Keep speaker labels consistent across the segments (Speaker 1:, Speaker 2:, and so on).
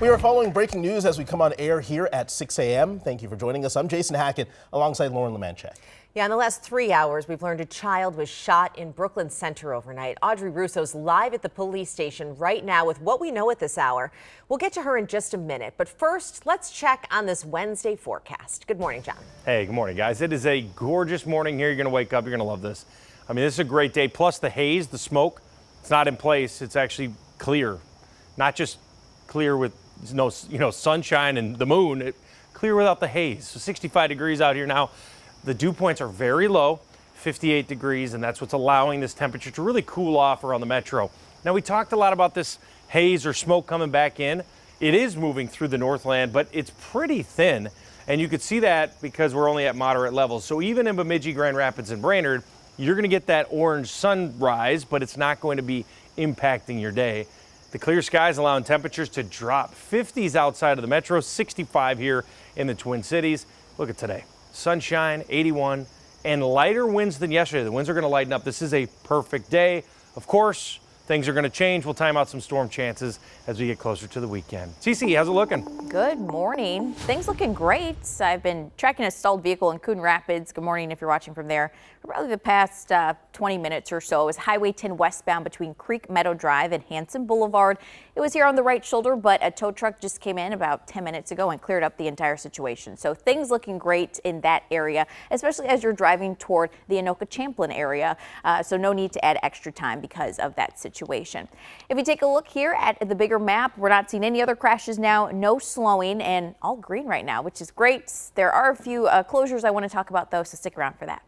Speaker 1: We are following breaking news as we come on air here at 6 a.m. Thank you for joining us. I'm Jason Hackett alongside Lauren Lemanchek.
Speaker 2: Yeah, in the last 3 hours, we've learned a child was shot in Brooklyn Center overnight. Audrey Russo's live at the police station right now with what we know at this hour. We'll get to her in just a minute. But first, let's check on this Wednesday forecast. Good morning, John.
Speaker 3: Hey, good morning, guys. It is a gorgeous morning here. You're going to wake up. You're going to love this. I mean, this is a great day. Plus the haze, the smoke, it's not in place. It's actually clear. Not just clear with no, sunshine and the moon, clear without the haze. So 65 degrees out here now. The dew points are very low, 58 degrees, and that's what's allowing this temperature to really cool off around the metro. Now, we talked a lot about this haze or smoke coming back in. It is moving through the Northland, but it's pretty thin, and you could see that because we're only at moderate levels. So even in Bemidji, Grand Rapids, and Brainerd, you're going to get that orange sunrise, but it's not going to be impacting your day. The clear skies allowing temperatures to drop 50s outside of the metro, 65 here in the Twin Cities. Look at today. Sunshine, 81, and lighter winds than yesterday. The winds are going to lighten up. This is a perfect day. Of course, things are going to change. We'll time out some storm chances as we get closer to the weekend. Cece, how's it looking?
Speaker 4: Good morning. Things looking great. I've been tracking a stalled vehicle in Coon Rapids. Good morning if you're watching from there. For probably the past 20 minutes or so. It was Highway 10 westbound between Creek Meadow Drive and Hanson Boulevard. It was here on the right shoulder, but a tow truck just came in about 10 minutes ago and cleared up the entire situation. So things looking great in that area, especially as you're driving toward the Anoka-Champlin area. So no need to add extra time because of that situation. If you take a look here at the bigger map, we're not seeing any other crashes now, no slowing, and all green right now, which is great. There are a few closures I want to talk about, though, so stick around for that.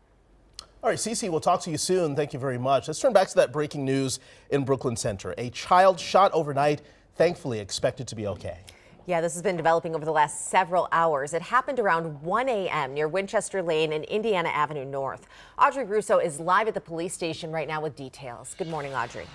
Speaker 1: All right, Cece, we'll talk to you soon. Thank you very much. Let's turn back to that breaking news in Brooklyn Center. A child shot overnight, thankfully expected to be okay.
Speaker 2: Yeah, this has been developing over the last several hours. It happened around 1 a.m. near Winchester Lane and Indiana Avenue North. Audrey Russo is live at the police station right now with details. Good morning, Audrey.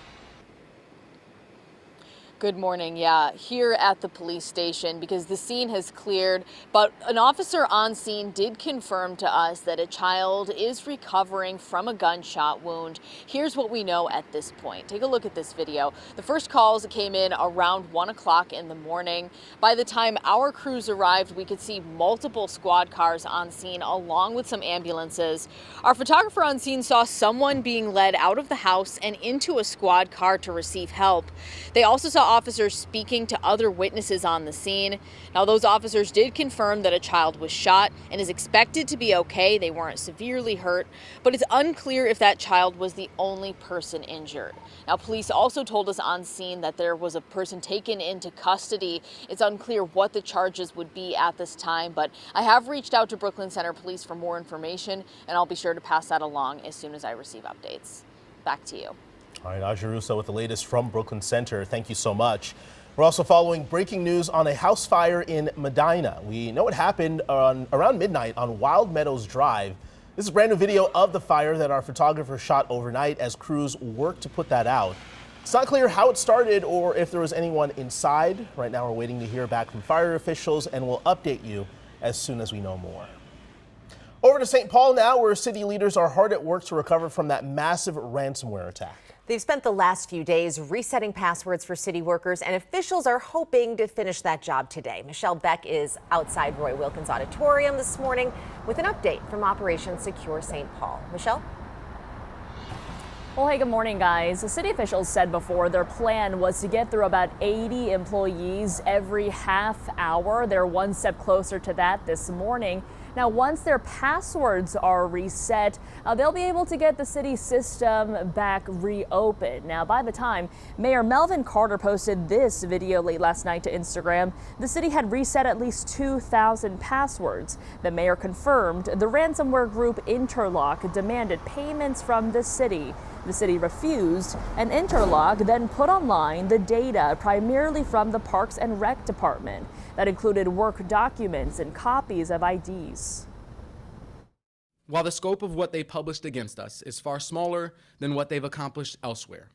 Speaker 5: Good morning. Yeah, here at the police station because the scene has cleared, but an officer on scene did confirm to us that a child is recovering from a gunshot wound. Here's what we know at this point. Take a look at this video. The first calls came in around 1 o'clock in the morning. By the time our crews arrived, we could see multiple squad cars on scene along with some ambulances. Our photographer on scene saw someone being led out of the house and into a squad car to receive help. They also saw officers speaking to other witnesses on the scene. Now, those officers did confirm that a child was shot and is expected to be okay. They weren't severely hurt, but it's unclear if that child was the only person injured. Now, police also told us on scene that there was a person taken into custody. It's unclear what the charges would be at this time, but I have reached out to Brooklyn Center Police for more information, and I'll be sure to pass that along as soon as I receive updates. Back to you.
Speaker 1: All right, Audrey Russo with the latest from Brooklyn Center. Thank you so much. We're also following breaking news on a house fire in Medina. We know it happened around midnight on Wild Meadows Drive. This is brand new video of the fire that our photographer shot overnight as crews worked to put that out. It's not clear how it started or if there was anyone inside. Right now we're waiting to hear back from fire officials and we'll update you as soon as we know more. Over to St. Paul now, where city leaders are hard at work to recover from that massive ransomware attack.
Speaker 2: They've spent the last few days resetting passwords for city workers, and officials are hoping to finish that job today. Michelle Beck is outside Roy Wilkins Auditorium this morning with an update from Operation Secure St. Paul. Michelle?
Speaker 6: Well, hey, good morning, guys. The city officials said before their plan was to get through about 80 employees every half hour. They're one step closer to that this morning. Now, once their passwords are reset, they'll be able to get the city system back reopened. Now, by the time Mayor Melvin Carter posted this video late last night to Instagram, the city had reset at least 2,000 passwords. The mayor confirmed the ransomware group Interlock demanded payments from the city. The city refused, and Interlock then put online the data primarily from the Parks and Rec Department. That included work documents and copies of IDs.
Speaker 7: While the scope of what they published against us is far smaller than what they've accomplished elsewhere,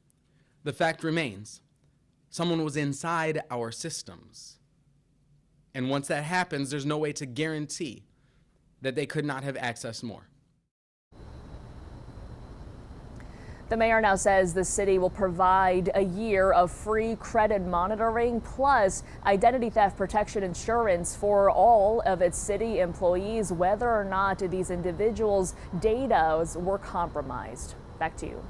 Speaker 7: the fact remains, someone was inside our systems. And once that happens, there's no way to guarantee that they could not have accessed more.
Speaker 6: The mayor now says the city will provide a year of free credit monitoring plus identity theft protection insurance for all of its city employees, whether or not these individuals' data were compromised. Back to you.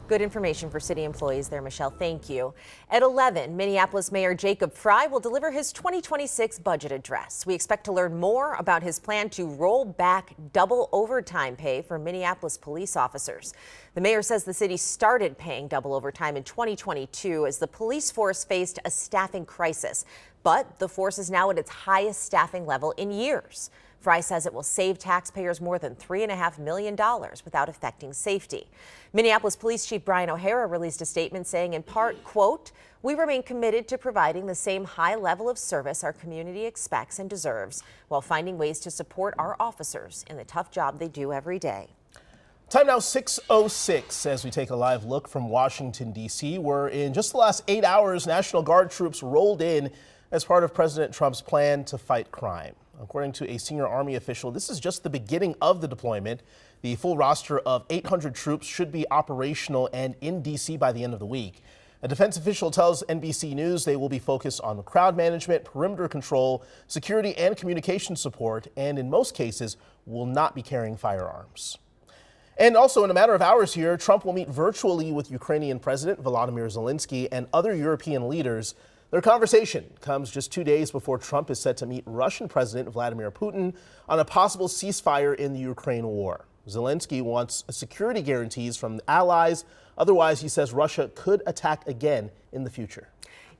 Speaker 2: Good information for city employees there, Michelle. Thank you. At 11, Minneapolis Mayor Jacob Frey will deliver his 2026 budget address. We expect to learn more about his plan to roll back double overtime pay for Minneapolis police officers. The mayor says the city started paying double overtime in 2022 as the police force faced a staffing crisis. But the force is now at its highest staffing level in years. Frey says it will save taxpayers more than $3.5 million without affecting safety. Minneapolis Police Chief Brian O'Hara released a statement saying in part, quote, "We remain committed to providing the same high level of service our community expects and deserves while finding ways to support our officers in the tough job they do every day."
Speaker 1: Time now 6:06 as we take a live look from Washington, D.C., where in just the last 8 hours, National Guard troops rolled in as part of President Trump's plan to fight crime. According to a senior Army official, this is just the beginning of the deployment. The full roster of 800 troops should be operational and in D.C. by the end of the week. A defense official tells NBC News they will be focused on crowd management, perimeter control, security, and communication support, and in most cases will not be carrying firearms. And also in a matter of hours here, Trump will meet virtually with Ukrainian President Volodymyr Zelensky and other European leaders. Their conversation comes just 2 days before Trump is set to meet Russian President Vladimir Putin on a possible ceasefire in the Ukraine war. Zelensky wants security guarantees from allies. Otherwise, he says Russia could attack again in the future.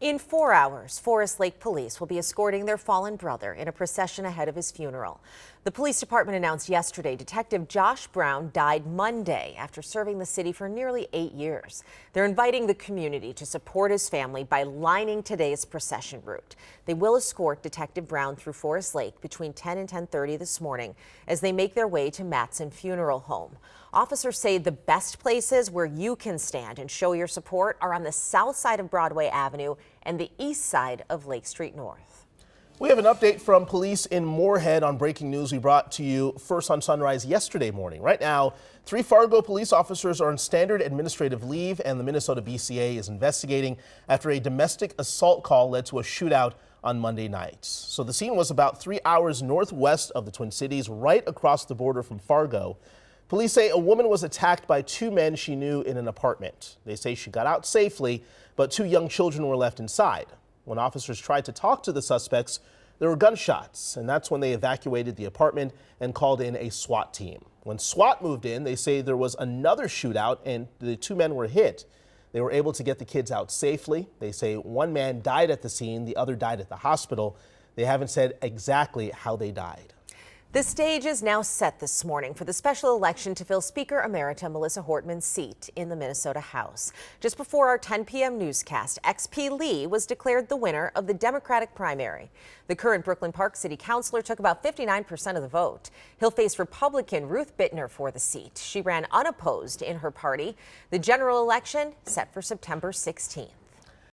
Speaker 2: In 4 hours, Forest Lake Police will be escorting their fallen brother in a procession ahead of his funeral. The police department announced yesterday Detective Josh Brown died Monday after serving the city for nearly 8 years. They're inviting the community to support his family by lining today's procession route. They will escort Detective Brown through Forest Lake between 10 and 10:30 this morning as they make their way to Matson Funeral Home. Officers say the best places where you can stand and show your support are on the south side of Broadway Avenue and the east side of Lake Street North.
Speaker 1: We have an update from police in Moorhead on breaking news we brought to you first on Sunrise yesterday morning. Right now, 3 Fargo police officers are on standard administrative leave, and the Minnesota BCA is investigating after a domestic assault call led to a shootout on Monday night. So the scene was about 3 hours northwest of the Twin Cities, right across the border from Fargo. Police say a woman was attacked by 2 men she knew in an apartment. They say she got out safely, but 2 young children were left inside. When officers tried to talk to the suspects, there were gunshots, and that's when they evacuated the apartment and called in a SWAT team. When SWAT moved in, they say there was another shootout and the 2 men were hit. They were able to get the kids out safely. They say 1 man died at the scene, the other died at the hospital. They haven't said exactly how they died.
Speaker 2: The stage is now set this morning for the special election to fill Speaker Emerita Melissa Hortman's seat in the Minnesota House. Just before our 10 p.m. newscast, XP Lee was declared the winner of the Democratic primary. The current Brooklyn Park City Councilor took about 59% of the vote. He'll face Republican Ruth Bittner for the seat. She ran unopposed in her party. The general election set for September 16th.